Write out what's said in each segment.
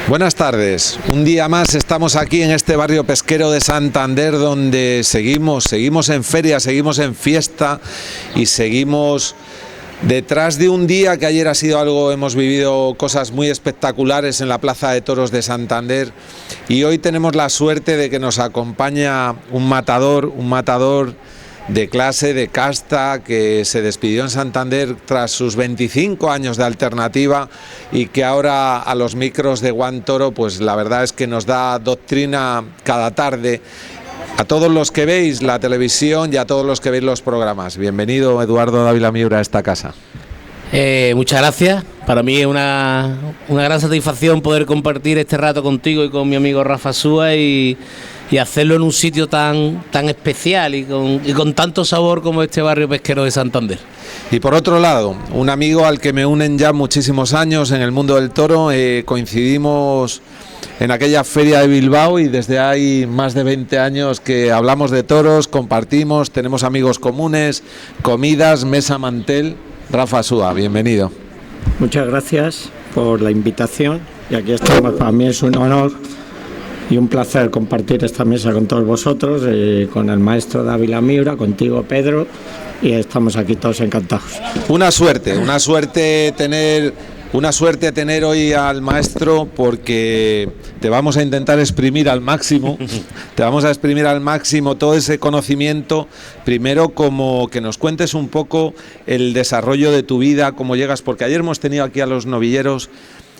Buenas tardes. Un día más estamos aquí en este barrio pesquero de Santander, donde seguimos en feria, seguimos en fiesta y seguimos detrás de un día que ayer ha sido algo, hemos vivido cosas muy espectaculares en la Plaza de Toros de Santander, y hoy tenemos la suerte de que nos acompaña un matador de clase, de casta, que se despidió en Santander tras sus 25 años de alternativa y que ahora a los micros de One Toro, pues la verdad es que nos da doctrina cada tarde a todos los que veis la televisión y a todos los que veis los programas. Bienvenido, Eduardo Dávila Miura, a esta casa. Muchas gracias. Para mí es una gran satisfacción poder compartir este rato contigo y con mi amigo Rafa Súa y hacerlo en un sitio tan especial y con tanto sabor como este barrio pesquero de Santander. Y por otro lado, un amigo al que me unen ya muchísimos años en el mundo del toro. Coincidimos en aquella feria de Bilbao y desde hay más de 20 años que hablamos de toros, compartimos, tenemos amigos comunes, comidas, mesa, mantel. Rafa Súa, bienvenido. Muchas gracias por la invitación y aquí estamos. Para mí es un honor y un placer compartir esta mesa con todos vosotros, con el maestro Dávila Miura, contigo, Pedro, y estamos aquí todos encantados. Una suerte tener hoy al maestro, porque te vamos a intentar exprimir al máximo, todo ese conocimiento. Primero, como que nos cuentes un poco el desarrollo de tu vida, cómo llegas, porque ayer hemos tenido aquí a los novilleros,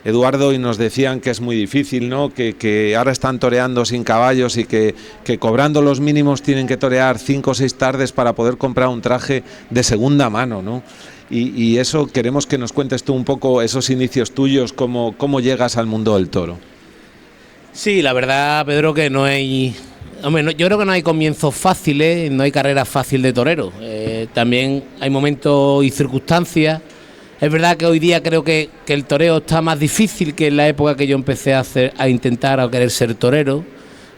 Eduardo, y nos decían que es muy difícil, ¿no? Que ahora están toreando sin caballos y que cobrando los mínimos tienen que torear 5 o 6 tardes para poder comprar un traje de segunda mano, ¿no? Y eso, queremos que nos cuentes tú un poco esos inicios tuyos, cómo llegas al mundo del toro. Sí, la verdad, Pedro, que no hay... Hombre, yo creo que no hay comienzos fáciles, no hay carrera fácil de torero. También hay momentos y circunstancias. Es verdad que hoy día creo que el toreo está más difícil que en la época que yo empecé a intentar o querer ser torero.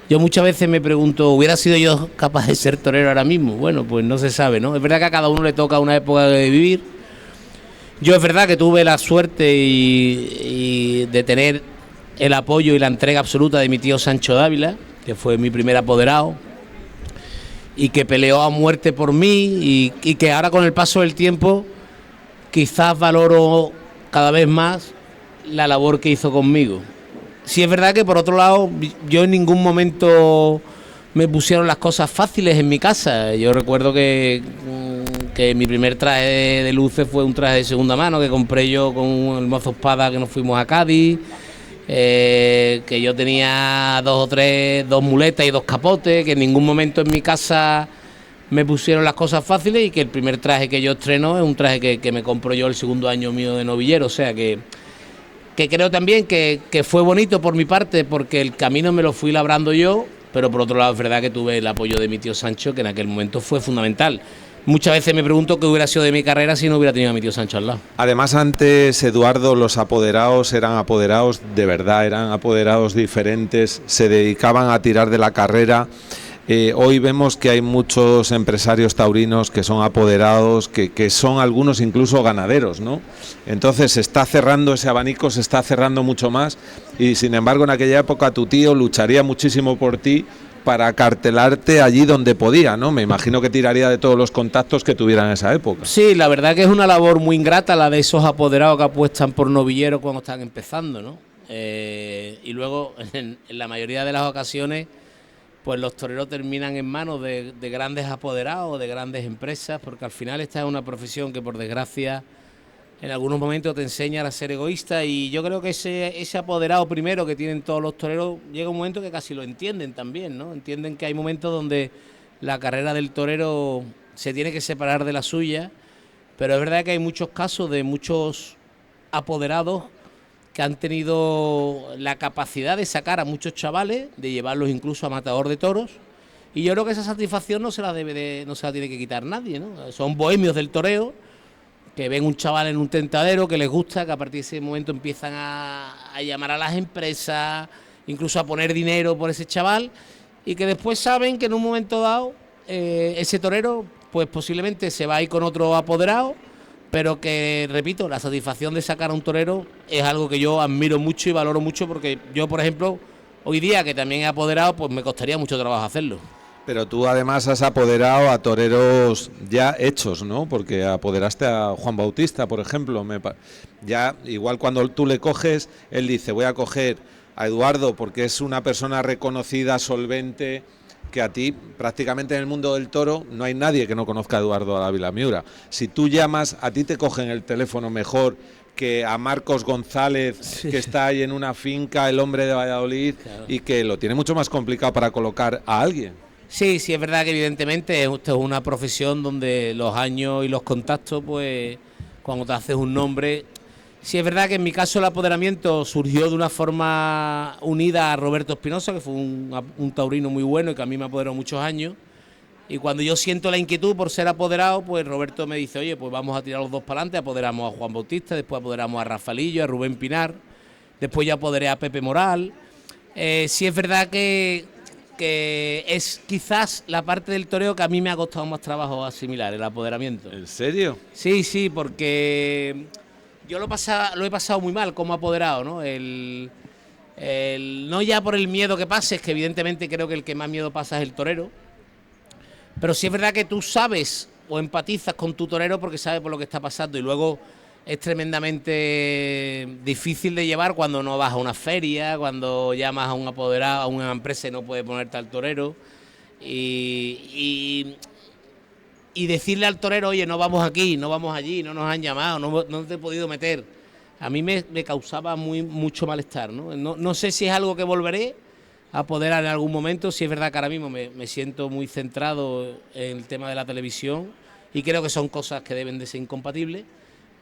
Yo muchas veces me pregunto, ¿hubiera sido yo capaz de ser torero ahora mismo? Bueno, pues no se sabe, ¿no? Es verdad que a cada uno le toca una época de vivir. Yo es verdad que tuve la suerte y de tener el apoyo y la entrega absoluta de mi tío Sancho Dávila, que fue mi primer apoderado, y que peleó a muerte por mí y que ahora con el paso del tiempo quizás valoro cada vez más la labor que hizo conmigo. Sí es verdad que por otro lado yo en ningún momento me pusieron las cosas fáciles en mi casa. Yo recuerdo que mi primer traje de luces fue un traje de segunda mano que compré yo con el mozo Espada, que nos fuimos a Cádiz, que yo tenía dos muletas y 2 capotes, que en ningún momento en mi casa me pusieron las cosas fáciles, y que el primer traje que yo estreno es un traje que me compro yo el segundo año mío de novillero. O sea que creo también que fue bonito por mi parte, porque el camino me lo fui labrando yo, pero por otro lado es verdad que tuve el apoyo de mi tío Sancho, que en aquel momento fue fundamental. Muchas veces me pregunto qué hubiera sido de mi carrera si no hubiera tenido a mi tío Sancho al lado. Además, antes, Eduardo, los apoderados eran apoderados de verdad, eran apoderados diferentes, se dedicaban a tirar de la carrera. Hoy vemos que hay muchos empresarios taurinos que son apoderados, que son algunos incluso ganaderos, ¿no? Entonces se está cerrando ese abanico, se está cerrando mucho más, y sin embargo en aquella época tu tío lucharía muchísimo por ti para cartelarte allí donde podía, ¿no? Me imagino que tiraría de todos los contactos que tuviera en esa época. Sí, la verdad que es una labor muy ingrata la de esos apoderados que apuestan por novilleros cuando están empezando, ¿no? Y luego en la mayoría de las ocasiones pues los toreros terminan en manos de grandes apoderados, de grandes empresas, porque al final esta es una profesión que por desgracia en algunos momentos te enseñan a ser egoísta, y yo creo que ese apoderado primero que tienen todos los toreros llega un momento que casi lo entienden también, ¿no? Entienden que hay momentos donde la carrera del torero se tiene que separar de la suya, pero es verdad que hay muchos casos de muchos apoderados que han tenido la capacidad de sacar a muchos chavales, de llevarlos incluso a matador de toros, y yo creo que esa satisfacción no se la tiene que quitar nadie, ¿no? Son bohemios del toreo, que ven un chaval en un tentadero que les gusta, que a partir de ese momento empiezan a llamar a las empresas, incluso a poner dinero por ese chaval, y que después saben que en un momento dado ese torero pues posiblemente se va a ir con otro apoderado, pero que, repito, la satisfacción de sacar a un torero es algo que yo admiro mucho y valoro mucho, porque yo, por ejemplo, hoy día, que también he apoderado, pues me costaría mucho trabajo hacerlo. Pero tú además has apoderado a toreros ya hechos, ¿no? Porque apoderaste a Juan Bautista, por ejemplo. Ya, igual cuando tú le coges, él dice, voy a coger a Eduardo porque es una persona reconocida, solvente, que a ti, prácticamente en el mundo del toro, no hay nadie que no conozca a Eduardo Dávila Miura. Si tú llamas, a ti te cogen el teléfono mejor que a Marcos González, sí, que está ahí en una finca, el hombre de Valladolid, claro, y que lo tiene mucho más complicado para colocar a alguien. Sí, sí, es verdad que evidentemente esto es una profesión donde los años y los contactos, pues cuando te haces un nombre... Sí, es verdad que en mi caso el apoderamiento surgió de una forma unida a Roberto Espinosa, que fue un taurino muy bueno y que a mí me apoderó muchos años. Y cuando yo siento la inquietud por ser apoderado, pues Roberto me dice, oye, pues vamos a tirar los dos para adelante. Apoderamos a Juan Bautista, después apoderamos a Rafaelillo, a Rubén Pinar, después ya apoderé a Pepe Moral. Sí es verdad que es quizás la parte del toreo que a mí me ha costado más trabajo asimilar, el apoderamiento. ¿En serio? Sí, sí, porque... Yo lo he pasado muy mal como apoderado, ¿no? No ya por el miedo que pases, que evidentemente creo que el que más miedo pasa es el torero, pero sí es verdad que tú sabes o empatizas con tu torero porque sabes por lo que está pasando, y luego es tremendamente difícil de llevar cuando no vas a una feria, cuando llamas a un apoderado, a una empresa y no puede ponerte al torero, y decirle al torero, oye, no vamos aquí, no vamos allí, no nos han llamado, no te he podido meter. A mí me causaba mucho malestar, ¿no? No sé si es algo que volveré a apoderar en algún momento. Si es verdad que ahora mismo me siento muy centrado en el tema de la televisión y creo que son cosas que deben de ser incompatibles,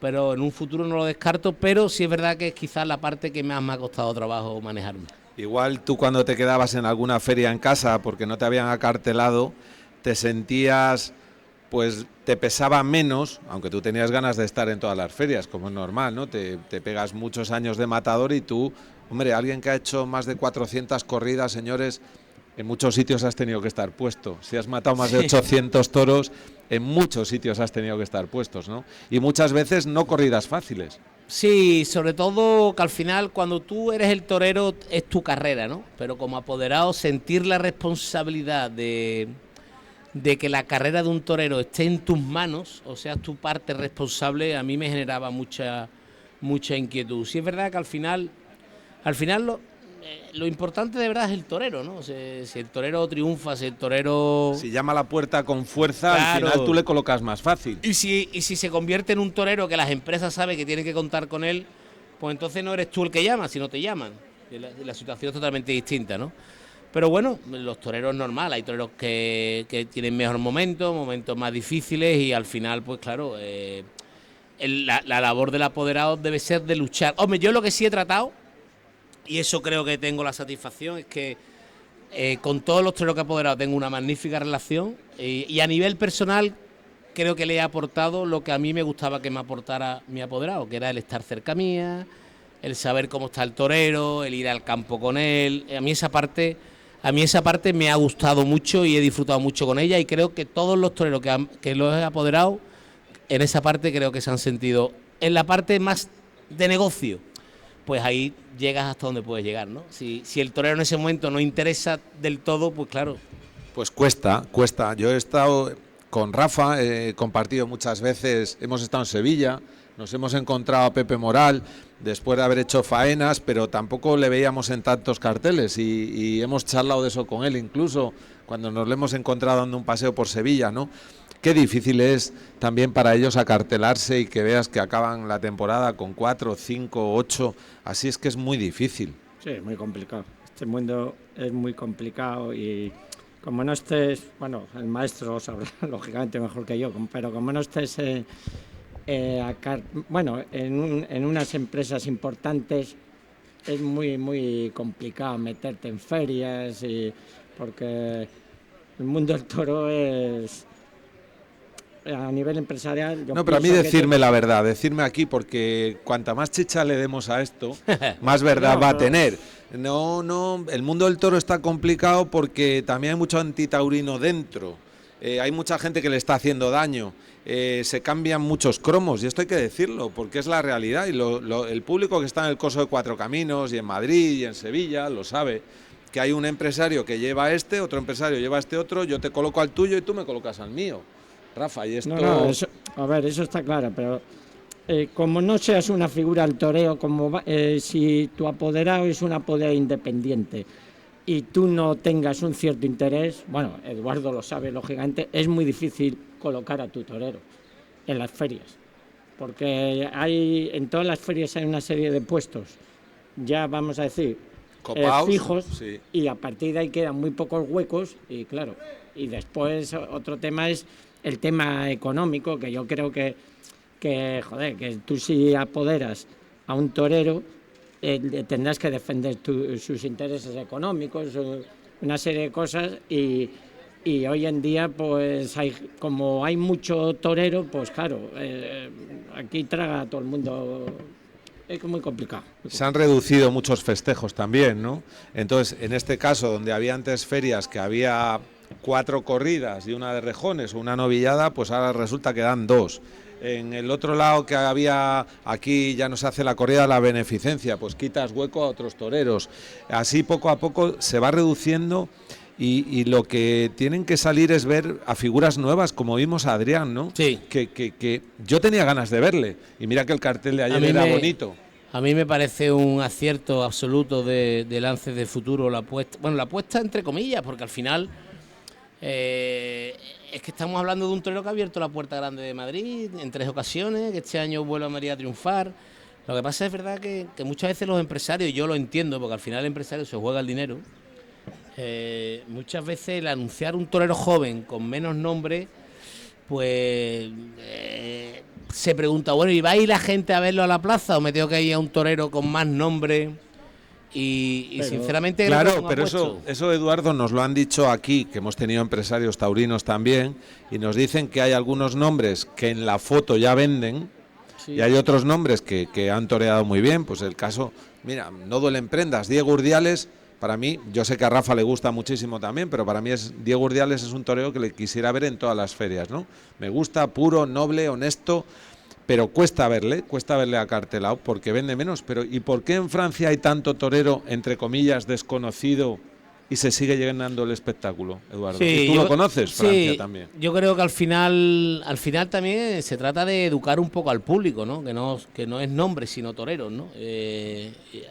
pero en un futuro no lo descarto, pero sí es verdad que es quizás la parte que más me ha costado trabajo manejarme. Igual tú cuando te quedabas en alguna feria en casa porque no te habían acartelado, te sentías... pues te pesaba menos, aunque tú tenías ganas de estar en todas las ferias, como es normal, ¿no? Te pegas muchos años de matador y tú, hombre, alguien que ha hecho más de 400 corridas, señores, en muchos sitios has tenido que estar puesto. Si has matado más de 800 toros, en muchos sitios has tenido que estar puestos, ¿no? Y muchas veces no corridas fáciles. Sí, sobre todo que al final cuando tú eres el torero es tu carrera, ¿no? Pero como apoderado sentir la responsabilidad de que la carrera de un torero esté en tus manos, o sea, tu parte responsable, a mí me generaba mucha inquietud. Sí es verdad que al final lo importante de verdad es el torero, ¿no? O sea, si el torero triunfa, si el torero... Si llama a la puerta con fuerza, claro, al final tú le colocas más fácil. Y si se convierte en un torero que las empresas saben que tienen que contar con él, pues entonces no eres tú el que llama, sino te llaman. La situación es totalmente distinta, ¿no? Pero bueno, los toreros es normal, hay toreros que tienen mejor momentos más difíciles y al final, pues claro, la labor del apoderado debe ser de luchar. Hombre, yo lo que sí he tratado, y eso creo que tengo la satisfacción, es que con todos los toreros que he apoderado tengo una magnífica relación y a nivel personal creo que le he aportado lo que a mí me gustaba que me aportara mi apoderado, que era el estar cerca mía, el saber cómo está el torero, el ir al campo con él. A mí esa parte me ha gustado mucho y he disfrutado mucho con ella, y creo que todos los toreros que los he apoderado, en esa parte creo que se han sentido. En la parte más de negocio, pues ahí llegas hasta donde puedes llegar, ¿no? Si el torero en ese momento no interesa del todo, pues claro. Pues cuesta. Yo he estado con Rafa, he compartido muchas veces, hemos estado en Sevilla, nos hemos encontrado a Pepe Moral después de haber hecho faenas, pero tampoco le veíamos en tantos carteles y hemos charlado de eso con él, incluso cuando nos lo hemos encontrado dando un paseo por Sevilla, ¿no? Qué difícil es también para ellos acartelarse y que veas que acaban la temporada con 4, 5, 8, así es que es muy difícil. Sí, muy complicado. Este mundo es muy complicado y como no estés, bueno, el maestro lo sabrá lógicamente mejor que yo, pero como no estés en unas empresas importantes es muy complicado meterte en ferias porque el mundo del toro es a nivel empresarial. No, pero a mí decirme la verdad, decirme aquí, porque cuanta más chicha le demos a esto, más verdad va a tener. No, el mundo del toro está complicado porque también hay mucho antitaurino dentro. hay mucha gente que le está haciendo daño, se cambian muchos cromos, y esto hay que decirlo, porque es la realidad, y el público que está en el Coso de Cuatro Caminos, y en Madrid, y en Sevilla, lo sabe, que hay un empresario que lleva otro empresario lleva otro, yo te coloco al tuyo y tú me colocas al mío, Rafa, y esto... No, eso está claro, pero como no seas una figura al toreo, si tu apoderado es un apoderado independiente y tú no tengas un cierto interés, bueno, Eduardo lo sabe, lógicamente, es muy difícil colocar a tu torero en las ferias, porque en todas las ferias hay una serie de puestos, ya vamos a decir, fijos, sí. Y a partir de ahí quedan muy pocos huecos, y claro, y después otro tema es el tema económico, que yo creo que tú si apoderas a un torero, tendrás que defender sus intereses económicos, una serie de cosas, y hoy en día pues como hay mucho torero, pues claro, aquí traga a todo el mundo, es muy complicado. Se han reducido muchos festejos también, ¿no? Entonces, en este caso, donde había antes ferias que había 4 corridas y una de rejones o una novillada, pues ahora resulta que dan 2. En el otro lado que había, aquí ya no se hace la corrida de la beneficencia, pues quitas hueco a otros toreros. Así poco a poco se va reduciendo y lo que tienen que salir es ver a figuras nuevas, como vimos a Adrián, ¿no? Sí. Que yo tenía ganas de verle, y mira que el cartel de ayer era bonito. A mí me parece un acierto absoluto de Lances de Futuro la apuesta entre comillas, porque al final es que estamos hablando de un torero que ha abierto la Puerta Grande de Madrid en 3 ocasiones, que este año vuelve a Madrid a triunfar. Lo que pasa es verdad que muchas veces los empresarios, yo lo entiendo, porque al final el empresario se juega el dinero, muchas veces el anunciar un torero joven con menos nombre, pues se pregunta, bueno, ¿y va a ir la gente a verlo a la plaza o me tengo que ir a un torero con más nombre? Y sinceramente... Claro, pero eso Eduardo nos lo han dicho aquí, que hemos tenido empresarios taurinos también, y nos dicen que hay algunos nombres que en la foto ya venden, sí, y hay otros nombres que han toreado muy bien, pues el caso, mira, no duelen prendas, Diego Urdiales, para mí, yo sé que a Rafa le gusta muchísimo también, pero para mí Diego Urdiales es un torero que le quisiera ver en todas las ferias, ¿no? Me gusta, puro, noble, honesto, pero cuesta verle acartelado porque vende menos. Pero ¿y por qué en Francia hay tanto torero, entre comillas, desconocido y se sigue llenando el espectáculo, Eduardo? Sí, ¿y tú lo conoces, Francia, también? Yo creo que al final también se trata de educar un poco al público, ¿no? Que no es nombre, sino toreros, ¿no?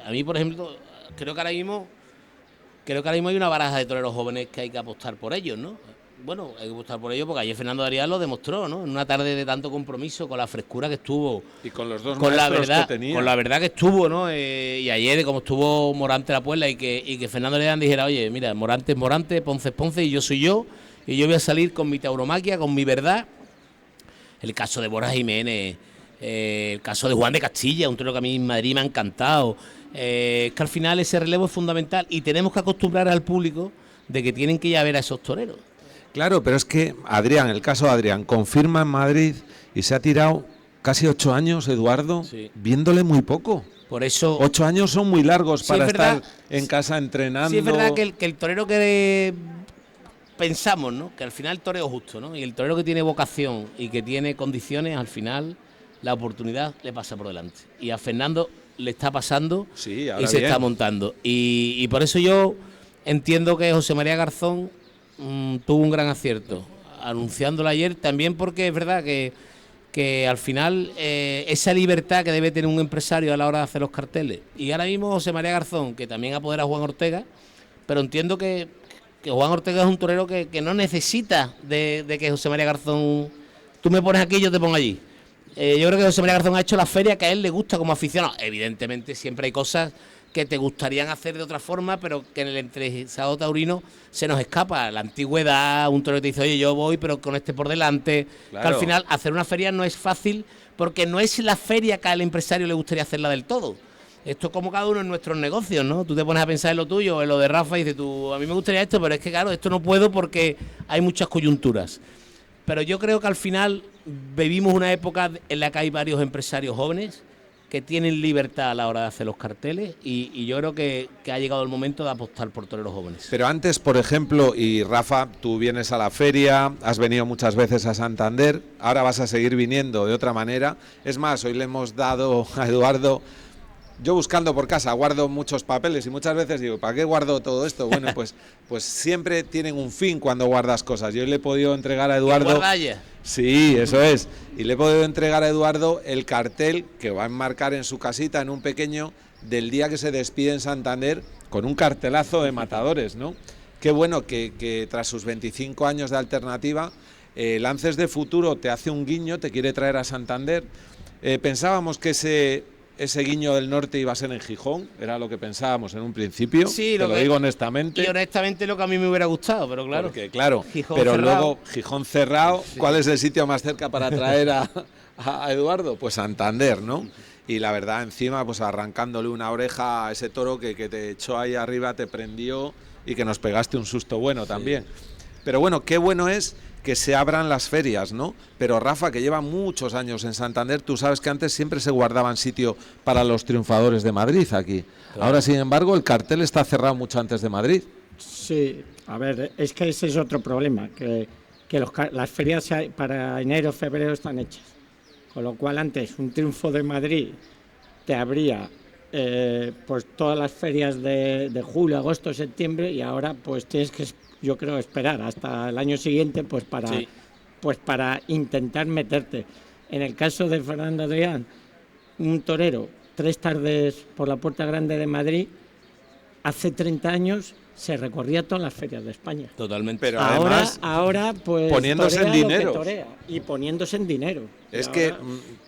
A mí, por ejemplo, creo que ahora mismo hay una baraja de toreros jóvenes que hay que apostar por ellos, ¿no? Bueno, hay que apostar por ellos porque ayer Fernando Arias lo demostró, ¿no? En una tarde de tanto compromiso, con la frescura que estuvo. Y con los dos maestros que tenía. Con la verdad que estuvo, ¿no? Y ayer, como estuvo Morante la Puebla y que Fernando Arias dijera, oye, mira, Morante es Morante, Ponce es Ponce y yo soy yo. Y yo voy a salir con mi tauromaquia, con mi verdad. El caso de Borja Jiménez, el caso de Juan de Castilla, un torero que a mí en Madrid me ha encantado. Es que al final ese relevo es fundamental y tenemos que acostumbrar al público de que tienen que ir a ver a esos toreros. Claro, pero es que el caso de Adrián, confirma en Madrid y se ha tirado casi 8 años, Eduardo, sí, viéndole muy poco. Por eso 8 años son muy largos para estar en casa entrenando. Sí, es verdad que el torero que pensamos, ¿no? Que al final el torero es justo, ¿no? Y el torero que tiene vocación y que tiene condiciones, al final la oportunidad le pasa por delante. Y a Fernando le está pasando, sí, y se está montando. Y por eso yo entiendo que José María Garzón tuvo un gran acierto anunciándolo ayer, también porque es verdad que al final esa libertad que debe tener un empresario a la hora de hacer los carteles, y ahora mismo José María Garzón, que también apodera a Juan Ortega, pero entiendo que Juan Ortega es un torero que no necesita de que José María Garzón, tú me pones aquí, yo te pongo allí. Yo creo que José María Garzón ha hecho la feria que a él le gusta como aficionado. Evidentemente siempre hay cosas que te gustarían hacer de otra forma, pero que en el entresado taurino se nos escapa. La antigüedad, un torero que te dice, oye, yo voy, pero con este por delante. Claro. Que al final hacer una feria no es fácil, porque no es la feria que al empresario le gustaría hacerla del todo. Esto es como cada uno en nuestros negocios, ¿no? Tú te pones a pensar en lo tuyo, en lo de Rafa, y dices tú, a mí me gustaría esto, pero es que claro, esto no puedo porque hay muchas coyunturas. Pero yo creo que al final vivimos una época en la que hay varios empresarios jóvenes que tienen libertad a la hora de hacer los carteles y yo creo que ha llegado el momento de apostar por toreros jóvenes. Pero antes, por ejemplo, y Rafa, tú vienes a la feria, has venido muchas veces a Santander, ahora vas a seguir viniendo de otra manera. Es más, hoy le hemos dado a Eduardo, yo buscando por casa, guardo muchos papeles y muchas veces digo, ¿para qué guardo todo esto? Bueno, pues siempre tienen un fin cuando guardas cosas. Yo le he podido entregar a Eduardo... Sí, eso es. Y le he podido entregar a Eduardo el cartel que va a enmarcar en su casita, en un pequeño, del día que se despide en Santander, con un cartelazo de matadores, ¿no? Qué bueno que tras sus 25 años de alternativa, Lances de Futuro te hace un guiño, te quiere traer a Santander. Pensábamos que ese guiño del norte iba a ser en Gijón, era lo que pensábamos en un principio, sí, te lo digo honestamente. Y honestamente lo que a mí me hubiera gustado, pero claro. Porque, claro, Gijón pero cerrado. luego Gijón cerrado, Sí. ¿Cuál es el sitio más cerca para traer a Eduardo? Pues Santander, ¿no? Y la verdad, encima, pues arrancándole una oreja a ese toro que te echó ahí arriba, te prendió y que nos pegaste un susto bueno también. Pero bueno, qué bueno es que se abran las ferias, ¿no? Pero Rafa, que lleva muchos años en Santander, tú sabes que antes siempre se guardaban sitio para los triunfadores de Madrid aquí. Claro. Ahora, sin embargo, el cartel está cerrado mucho antes de Madrid. Sí, a ver, es que ese es otro problema, que las ferias para enero, febrero están hechas. Con lo cual antes un triunfo de Madrid te abría pues todas las ferias de julio, agosto, septiembre, y ahora pues tienes que, yo creo, esperar hasta el año siguiente pues para intentar meterte. En el caso de Fernando Adrián, un torero 3 tardes por la Puerta Grande de Madrid, hace 30 años se recorría todas las ferias de España. Totalmente. Pero además, ahora pues poniéndose en dinero. Y poniéndose en dinero. Es que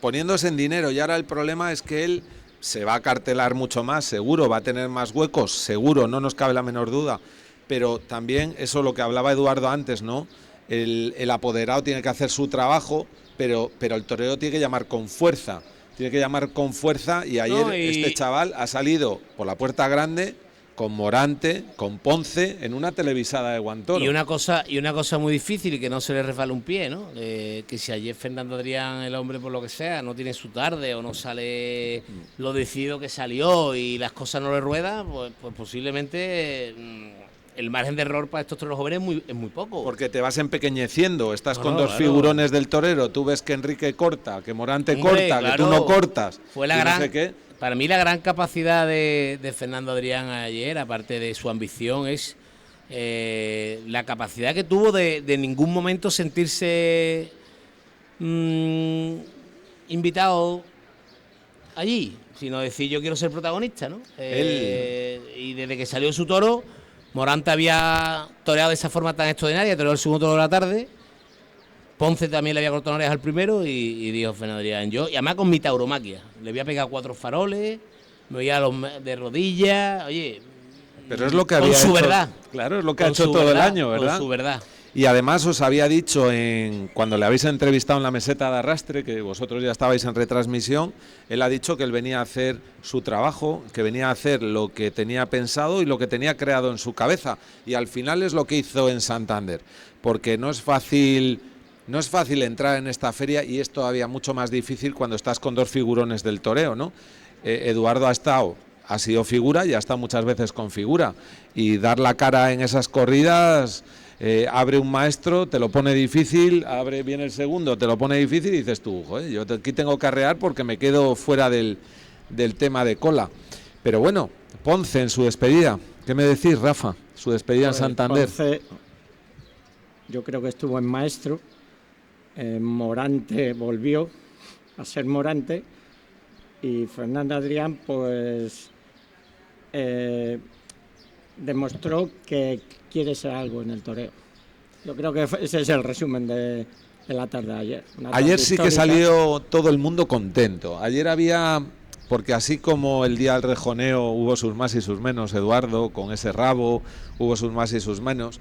poniéndose en dinero, y ahora el problema es que él se va a cartelar mucho más, seguro, va a tener más huecos, seguro, no nos cabe la menor duda. Pero también eso lo que hablaba Eduardo antes, ¿no? El apoderado tiene que hacer su trabajo, pero el torero tiene que llamar con fuerza. Tiene que llamar con fuerza y ayer este chaval ha salido por la Puerta Grande con Morante, con Ponce, en una televisada de Guantoro. Y una cosa muy difícil y que no se le resbala un pie, ¿no? Que si ayer Fernando Adrián, el hombre por lo que sea, no tiene su tarde o no sale lo decidido que salió y las cosas no le ruedan, pues posiblemente el margen de error para estos toreros jóvenes es muy poco. Porque te vas empequeciendo, estás con dos figurones del torero, tú ves que Enrique corta, que Morante corta, que tú no cortas. Fue la gran... No sé qué. Para mí la gran capacidad de Fernando Adrián ayer, aparte de su ambición, es la capacidad que tuvo de en ningún momento sentirse invitado allí, sino decir yo quiero ser protagonista, ¿no? Y desde que salió su toro, Morante había toreado de esa forma tan extraordinaria, toreó el segundo toro de la tarde. Ponce también le había cortado orejas al primero y dijo Fernando Adrián, yo, y además con mi tauromaquia, le voy a pegar 4 faroles, me voy a los de rodillas, oye, pero es lo que había con su hecho, verdad. Claro, es lo que ha hecho todo el año, ¿verdad? Con su verdad. Y además os había dicho cuando le habéis entrevistado en la meseta de arrastre, que vosotros ya estabais en retransmisión, él ha dicho que él venía a hacer su trabajo, que venía a hacer lo que tenía pensado y lo que tenía creado en su cabeza. Y al final es lo que hizo en Santander, porque no es fácil entrar en esta feria y es todavía mucho más difícil cuando estás con dos figurones del toreo, ¿no? Eduardo ha sido figura y ha estado muchas veces con figura, y dar la cara en esas corridas, abre un maestro, te lo pone difícil, viene el segundo, te lo pone difícil y dices tú, joder, yo aquí tengo que arrear porque me quedo fuera del tema de cola. Pero bueno, Ponce en su despedida, ¿qué me decís, Rafa? Su despedida en Santander. Ponce, yo creo que estuvo en maestro. Morante volvió a ser Morante y Fernando Adrián pues demostró que quiere ser algo en el toreo. Yo creo que ese es el resumen de la tarde de ayer. Ayer sí que salió todo el mundo contento. Ayer había, porque así como el día del rejoneo hubo sus más y sus menos, Eduardo, con ese rabo, hubo sus más y sus menos.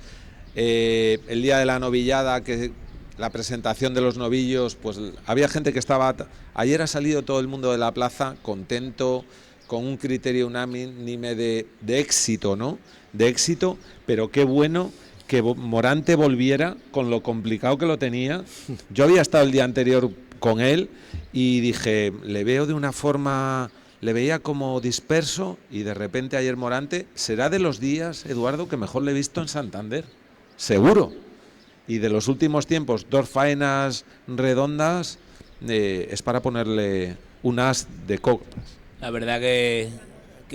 El día de la novillada, que la presentación de los novillos, pues había gente que estaba... Ayer ha salido todo el mundo de la plaza contento, con un criterio unánime de éxito, ¿no? De éxito, pero qué bueno que Morante volviera con lo complicado que lo tenía. Yo había estado el día anterior con él y dije, le veo de una forma, le veía como disperso y de repente ayer Morante, será de los días, Eduardo, que mejor le he visto en Santander, seguro. Y de los últimos tiempos, 2 faenas redondas, es para ponerle un as de copas. La verdad que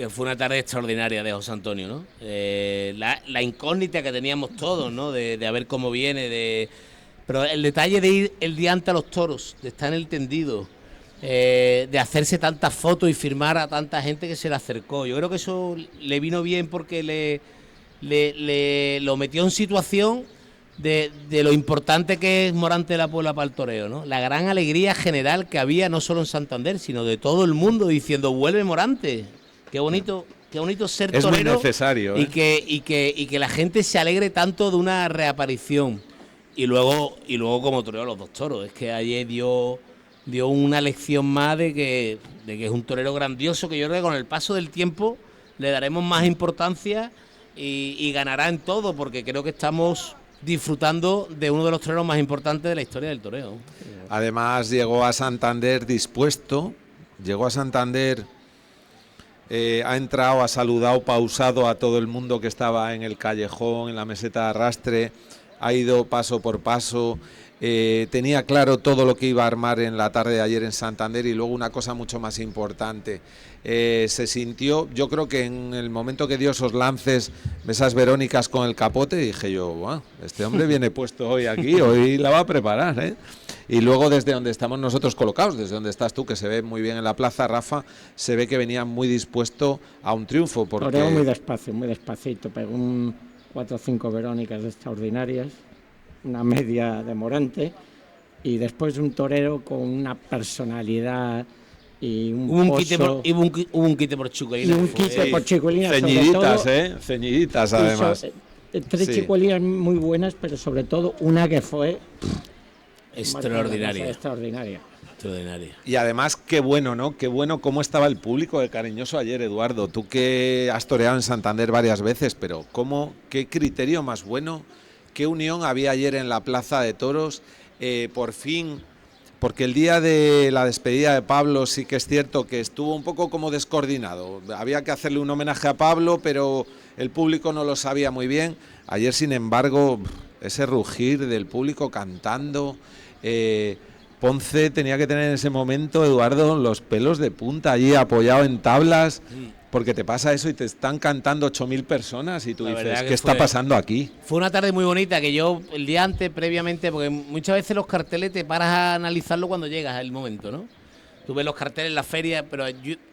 fue una tarde extraordinaria de José Antonio, ¿no? La incógnita que teníamos todos, ¿no? De a ver cómo viene, pero el detalle de ir el día antes a los toros, de estar en el tendido, de hacerse tantas fotos y firmar a tanta gente que se le acercó. Yo creo que eso le vino bien porque le lo metió en situación de lo importante que es Morante de la Puebla para el toreo, ¿no? La gran alegría general que había no solo en Santander, sino de todo el mundo diciendo vuelve Morante. Qué bonito ser es torero. Muy necesario, y que la gente se alegre tanto de una reaparición. Y luego como torero los 2 toros. Es que ayer dio una lección más de que es un torero grandioso, que yo creo que con el paso del tiempo le daremos más importancia y ganará en todo, porque creo que estamos disfrutando de uno de los toreros más importantes de la historia del toreo. Además llegó a Santander dispuesto, ha entrado, ha saludado pausado a todo el mundo que estaba en el callejón, en la meseta de arrastre, ha ido paso por paso, tenía claro todo lo que iba a armar en la tarde de ayer en Santander. Y luego una cosa mucho más importante, se sintió, yo creo que en el momento que dio esos lances, esas Verónicas con el capote, dije yo, wow, este hombre viene puesto hoy aquí, hoy la va a preparar, ¿eh? Y luego desde donde estamos nosotros colocados, desde donde estás tú, que se ve muy bien en la plaza, Rafa, se ve que venía muy dispuesto a un triunfo. Porque toreo muy despacio, muy despacito, pegó 4 o 5 Verónicas extraordinarias, una media de Morante, y después un torero con una personalidad y hubo un quite por Chicuelina. Y un quite por Chicuelina, ceñiditas, ceñiditas además. 3 Chicuelinas muy buenas, pero sobre todo una que fue extraordinaria. Y además, qué bueno, ¿no? Qué bueno cómo estaba el público de cariñoso ayer, Eduardo. Tú que has toreado en Santander varias veces, pero qué criterio más bueno, qué unión había ayer en la Plaza de Toros. Por fin, porque el día de la despedida de Pablo sí que es cierto que estuvo un poco como descoordinado. Había que hacerle un homenaje a Pablo, pero el público no lo sabía muy bien. Ayer, sin embargo, ese rugir del público cantando. Ponce tenía que tener en ese momento, Eduardo, los pelos de punta allí apoyado en tablas, porque te pasa eso y te están cantando 8.000 personas y tú dices, ¿qué está pasando aquí? Fue una tarde muy bonita que yo el día antes, previamente, porque muchas veces los carteles te paras a analizarlo cuando llegas al momento, ¿no? Tú ves los carteles en la feria, pero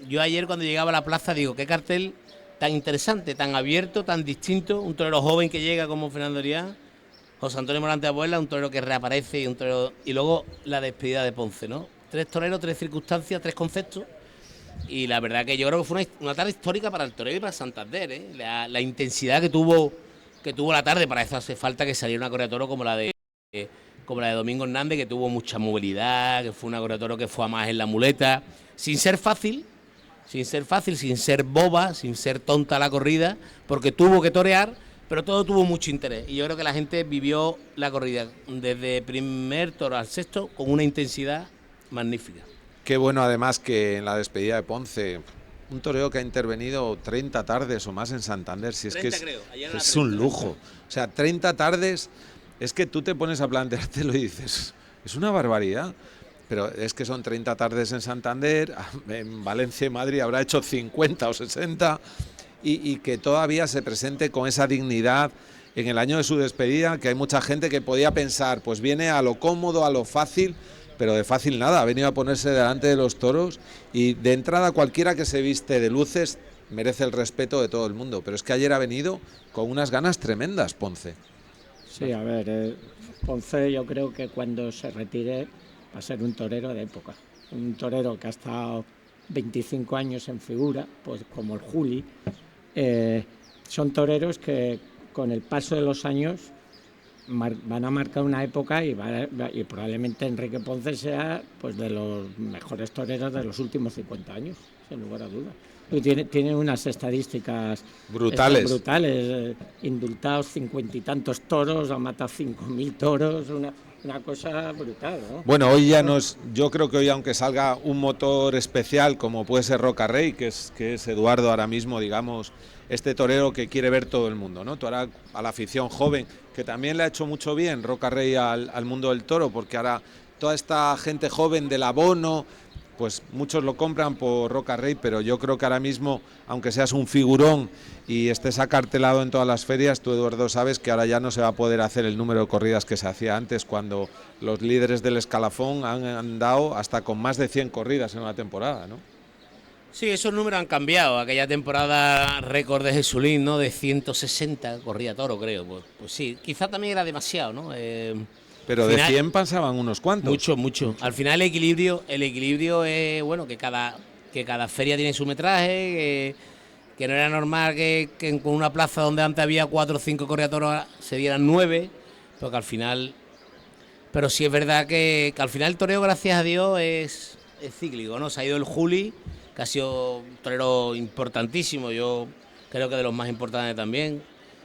yo ayer cuando llegaba a la plaza digo, qué cartel tan interesante, tan abierto, tan distinto, un torero joven que llega como Fernando Arias, José Antonio Morante de la Puebla, un torero que reaparece y luego la despedida de Ponce, ¿no? 3 toreros, 3 circunstancias, 3 conceptos. Y la verdad que yo creo que fue una tarde histórica para el torero y para Santander, ¿eh? La intensidad que tuvo la tarde, para eso hace falta que saliera una correa de toro como la de Domingo Hernández, que tuvo mucha movilidad, que fue una correa de toro que fue a más en la muleta, sin ser fácil, sin ser boba, sin ser tonta la corrida, porque tuvo que torear, pero todo tuvo mucho interés. Y yo creo que la gente vivió la corrida desde primer toro al sexto con una intensidad magnífica. Qué bueno además que en la despedida de Ponce, un torero que ha intervenido 30 tardes o más en Santander, si es 30, que es un lujo. O sea, 30 tardes, es que tú te pones a planteártelo y dices, es una barbaridad. Pero es que son 30 tardes en Santander, en Valencia y Madrid habrá hecho 50 o 60, y que todavía se presente con esa dignidad en el año de su despedida, que hay mucha gente que podía pensar, pues viene a lo cómodo, a lo fácil, pero de fácil nada, ha venido a ponerse delante de los toros y de entrada cualquiera que se viste de luces merece el respeto de todo el mundo, pero es que ayer ha venido con unas ganas tremendas, Ponce. Sí, a ver, Ponce yo creo que cuando se retire va a ser un torero de época, un torero que ha estado 25 años en figura, pues como el Juli. Son toreros que con el paso de los años van a marcar una época y probablemente Enrique Ponce sea pues de los mejores toreros de los últimos 50 años, sin lugar a dudas. Tiene unas estadísticas brutales, indultados 50 y tantos toros, ha matado 5.000 toros, una cosa brutal, ¿no? Bueno, hoy ya yo creo que hoy, aunque salga un motor especial como puede ser Roca Rey, que es Eduardo ahora mismo, digamos, este torero que quiere ver todo el mundo, ¿no? Ahora a la afición joven, que también le ha hecho mucho bien Roca Rey al mundo del toro, porque ahora toda esta gente joven del abono, pues muchos lo compran por Roca Rey, pero yo creo que ahora mismo, aunque seas un figurón y estés acartelado en todas las ferias, tú, Eduardo, sabes que ahora ya no se va a poder hacer el número de corridas que se hacía antes, cuando los líderes del escalafón han andado hasta con más de 100 corridas en una temporada, ¿no? Sí, esos números han cambiado. Aquella temporada récord de Jesulín, ¿no? De 160 corría toro, creo. Pues sí, quizá también era demasiado, ¿no? Pero de 100 pasaban unos cuantos. Mucho. Al final el equilibrio es, bueno, que cada feria tiene su metraje, que no era normal que con una plaza donde antes había 4 o 5 correatoros se dieran 9, porque al final... Pero sí es verdad que al final el toreo, gracias a Dios, es cíclico, ¿no? Se ha ido el Juli, que ha sido un torero importantísimo, yo creo que de los más importantes también.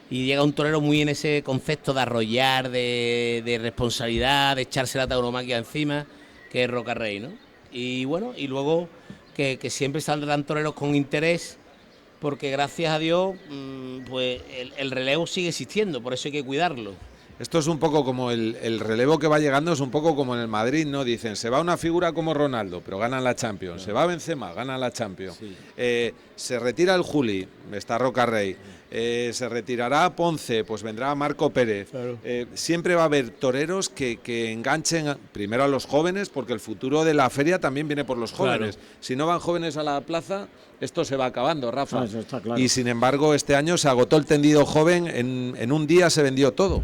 Y llega un torero muy en ese concepto de arrollar, de responsabilidad, de echarse la tauromaquia encima, que es Roca Rey, ¿no? Y bueno, y luego que siempre saldrán toreros con interés, porque gracias a Dios, pues el relevo sigue existiendo, por eso hay que cuidarlo. Esto es un poco como el relevo que va llegando, es un poco como en el Madrid, ¿no? Dicen, se va una figura como Ronaldo, pero ganan la Champions. Se va Benzema, ganan la Champions. Sí. Se retira el Juli, está Roca Rey. Se retirará Ponce, pues vendrá Marco Pérez. Claro. Siempre va a haber toreros que enganchen primero a los jóvenes, porque el futuro de la feria también viene por los jóvenes. Claro. Si no van jóvenes a la plaza, esto se va acabando, Rafa. Eso está claro. Y sin embargo, este año se agotó el tendido joven, en un día se vendió todo.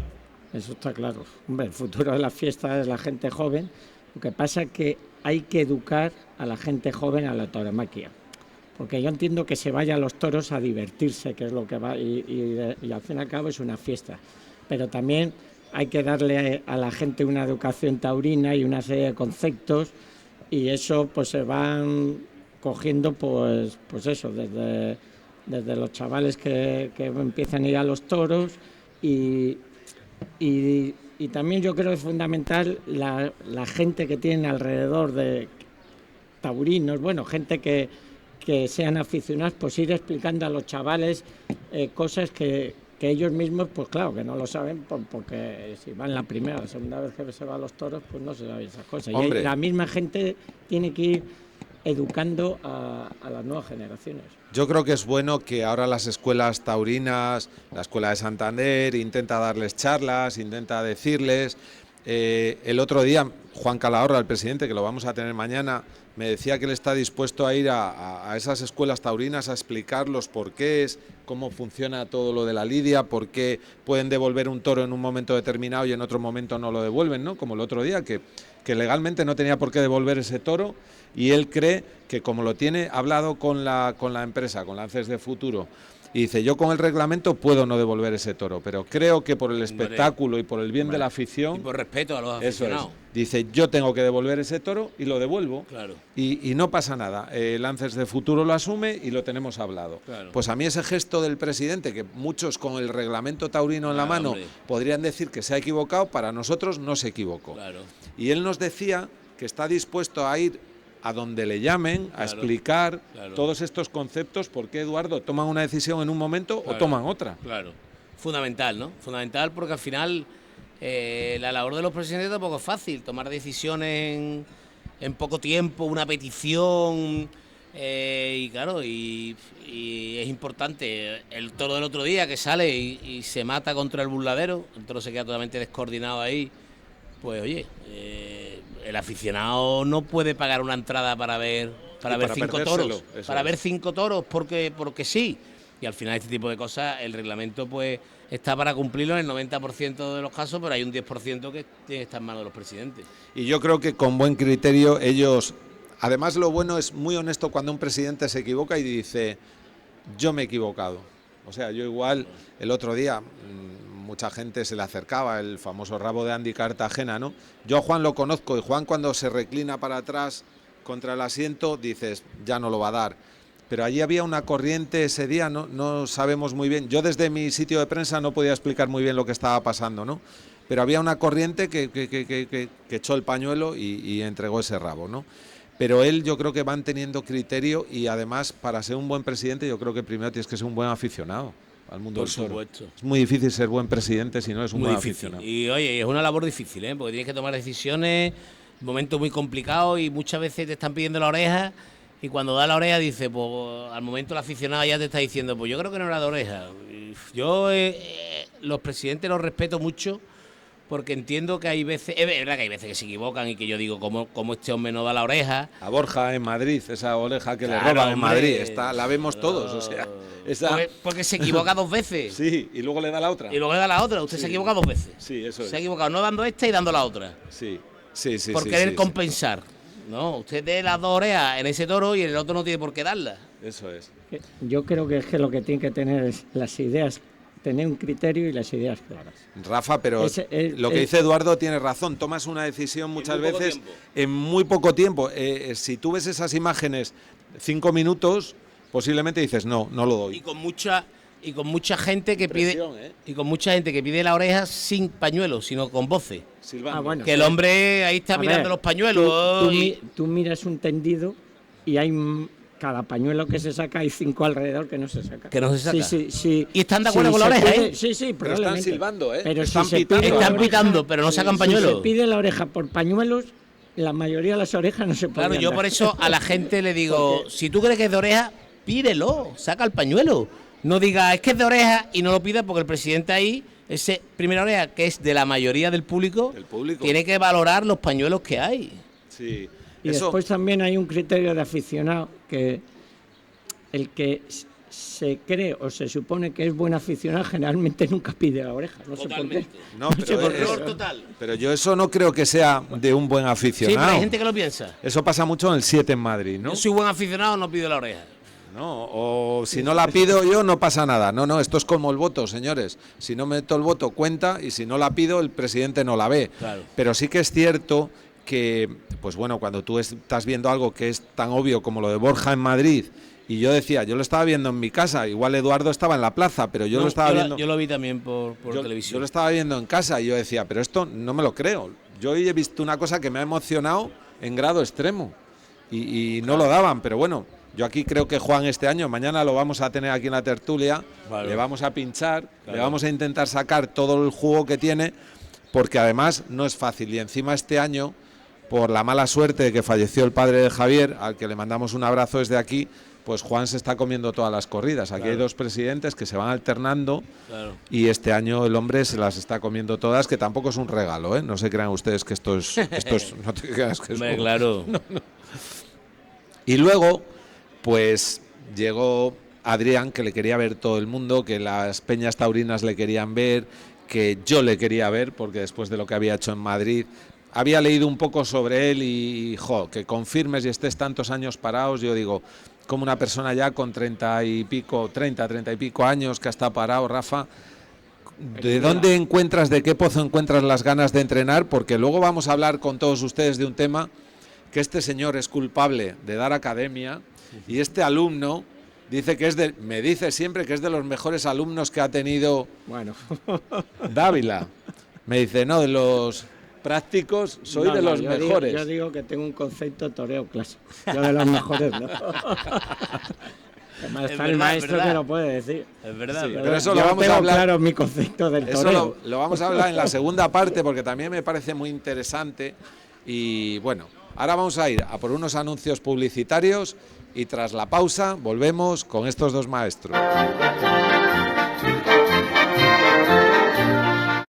Eso está claro. Hombre, el futuro de la fiesta es la gente joven. Lo que pasa es que hay que educar a la gente joven a la tauromaquia. Porque yo entiendo que se vaya a los toros a divertirse, que es lo que va, y al fin y al cabo es una fiesta. Pero también hay que darle a la gente una educación taurina y una serie de conceptos, y eso pues se van cogiendo pues eso, desde los chavales que empiezan a ir a los toros, y también yo creo que es fundamental la gente que tienen alrededor de taurinos, bueno, gente que sean aficionados, pues ir explicando a los chavales cosas que ellos mismos, pues claro, que no lo saben, porque si van la primera o la segunda vez que se va a los toros, pues no se saben esas cosas. Hombre. Y la misma gente tiene que ir educando a las nuevas generaciones. Yo creo que es bueno que ahora las escuelas taurinas, la Escuela de Santander, intenta darles charlas, intenta decirles. El otro día, Juan Calahorra, el presidente, que lo vamos a tener mañana, me decía que él está dispuesto a ir a esas escuelas taurinas a explicar los porqués, cómo funciona todo lo de la lidia, por qué pueden devolver un toro en un momento determinado y en otro momento no lo devuelven, ¿no? Como el otro día, que legalmente no tenía por qué devolver ese toro, y él cree que como lo tiene hablado con la empresa, con Lances de Futuro, y dice, yo con el reglamento puedo no devolver ese toro, pero creo que por el espectáculo y por el bien de la afición... Y por respeto a los aficionados. Dice, yo tengo que devolver ese toro y lo devuelvo. Claro. Y no pasa nada. Lances de Futuro lo asume y lo tenemos hablado. Claro. Pues a mí ese gesto del presidente, que muchos con el reglamento taurino en la mano, hombre, podrían decir que se ha equivocado, para nosotros no se equivocó. Claro. Y él nos decía que está dispuesto a ir a donde le llamen, a explicar todos estos conceptos, porque, Eduardo, toman una decisión en un momento o toman otra. Claro, fundamental, ¿no? Fundamental, porque al final la labor de los presidentes tampoco es fácil, tomar decisiones en poco tiempo, una petición, y claro, y es importante. El toro del otro día que sale y se mata contra el burladero, el toro se queda totalmente descoordinado ahí, pues oye, el aficionado no puede pagar una entrada para ver 5 toros, ver 5 toros porque sí. Y al final este tipo de cosas, el reglamento pues está para cumplirlo en el 90% de los casos, pero hay un 10% que tiene que estar en manos de los presidentes. Y yo creo que con buen criterio ellos, además lo bueno es muy honesto cuando un presidente se equivoca y dice, yo me he equivocado. O sea, yo igual el otro día... mucha gente se le acercaba, el famoso rabo de Andy Cartagena, ¿no? Yo a Juan lo conozco, y Juan cuando se reclina para atrás contra el asiento, dices, ya no lo va a dar. Pero allí había una corriente ese día, no sabemos muy bien. Yo desde mi sitio de prensa no podía explicar muy bien lo que estaba pasando, ¿no? pero había una corriente que echó el pañuelo y entregó ese rabo, ¿no? Pero él, yo creo que van teniendo criterio, y además, para ser un buen presidente, yo creo que primero tienes que ser un buen aficionado al mundo del toro. Por supuesto. Es muy difícil ser buen presidente si no eres un Muy buen difícil. aficionado. Y oye, es una labor difícil, porque tienes que tomar decisiones, momentos muy complicados, y muchas veces te están pidiendo la oreja, y cuando da la oreja dice, pues al momento el aficionado ya te está diciendo, pues yo creo que no era de oreja. Yo los presidentes los respeto mucho, porque entiendo que hay veces, es verdad que hay veces que se equivocan, y que yo digo, ¿cómo este hombre no da la oreja? A Borja en Madrid, esa oreja que Claro, le roban en hombre, Madrid, la vemos todos, o sea, esa... porque se equivoca 2 veces. Sí, y luego le da la otra. Y luego le da la otra. Usted se equivoca 2 veces. Sí, eso es. Se ha equivocado no dando esta y dando la otra. Sí. Por querer compensar. No, usted dé las 2 orejas en ese toro y en el otro no tiene por qué darlas. Eso es. Yo creo que es que lo que tiene que tener es las ideas, tener un criterio y las ideas claras. Rafa, pero lo que dice Eduardo tiene razón. Tomas una decisión muchas veces en muy poco tiempo. Si tú ves esas imágenes 5 minutos, posiblemente dices no lo doy. Y con mucha gente que Presión, pide la oreja sin pañuelo, sino con voces. Silvando. Bueno, Que el hombre ahí está mirando los pañuelos. Tú miras un tendido y hay cada pañuelo que se saca, hay 5 alrededor que no se saca. Que no se saca. Sí. Y están de acuerdo con la oreja, pide, Sí, Pero están probablemente. silbando, Pero están si se pitando. pide la Están oreja- pitando, pero no sacan pañuelo. Si se pide la oreja por pañuelos, la mayoría de las orejas no se pueden Claro, yo dar. por eso a la gente le digo, si tú crees que es de oreja, pídelo, saca el pañuelo. No diga, es que es de oreja, y no lo pida, porque el presidente ahí, ese primera oreja, que es de la mayoría del público, tiene que valorar los pañuelos que hay. Sí. Y Eso, después también hay un criterio de aficionado, que el que se cree o se supone que es buen aficionado generalmente nunca pide la oreja. No sé por qué. no, sé pero, por qué. Error total. pero yo eso no creo que sea de un buen Sí, aficionado. pero hay gente que lo piensa. Eso pasa mucho en el 7 en Madrid, ¿no? Yo soy buen aficionado, no pido la oreja. No, o si no la pido yo no pasa nada. No, esto es como el voto, señores. Si no meto el voto cuenta, y si no la pido el presidente no la ve. Claro. Pero sí que es cierto que, pues bueno, cuando tú estás viendo algo que es tan obvio como lo de Borja en Madrid, y yo decía, yo lo estaba viendo en mi casa, igual Eduardo estaba en la plaza, pero yo lo estaba viendo... Yo lo vi también por Yo televisión. lo estaba viendo en casa y yo decía, pero esto no me lo creo. Yo hoy he visto una cosa que me ha emocionado en grado extremo y no lo daban, pero bueno, yo aquí creo que Juan este año, mañana lo vamos a tener aquí en la tertulia, Vale. le vamos a pinchar, Claro. le vamos a intentar sacar todo el jugo que tiene, porque además no es fácil, y encima este año, por la mala suerte de que falleció el padre de Javier, al que le mandamos un abrazo desde aquí, pues Juan se está comiendo todas las corridas. Aquí hay 2 presidentes que se van alternando, Claro. y este año el hombre se las está comiendo todas, que tampoco es un regalo, ¿eh? No se crean ustedes que esto es no te creas que es Hombre, claro. Y luego, pues llegó Adrián, que le quería ver todo el mundo, que las peñas taurinas le querían ver, que yo le quería ver, porque después de lo que había hecho en Madrid, había leído un poco sobre él y, que confirmes y estés tantos años parados, yo digo, como una persona ya con 30 y pico años que ha estado parado, Rafa, ¿de dónde encuentras, de qué pozo encuentras las ganas de entrenar? Porque luego vamos a hablar con todos ustedes de un tema, que este señor es culpable de dar academia, y este alumno dice que me dice siempre que es de los mejores alumnos que ha tenido Bueno. Dávila. Me dice, no, de los prácticos soy de los mejores. Yo digo que tengo un concepto toreo clásico. Yo de los mejores, ¿no? Además, está el maestro que lo puede decir. Es verdad, Sí, pero pero eso Yo lo vamos a tengo hablar. claro mi concepto del Eso toreo. lo vamos a hablar en la segunda parte, porque también me parece muy interesante. Y bueno, ahora vamos a ir a por unos anuncios publicitarios y tras la pausa volvemos con estos 2 maestros.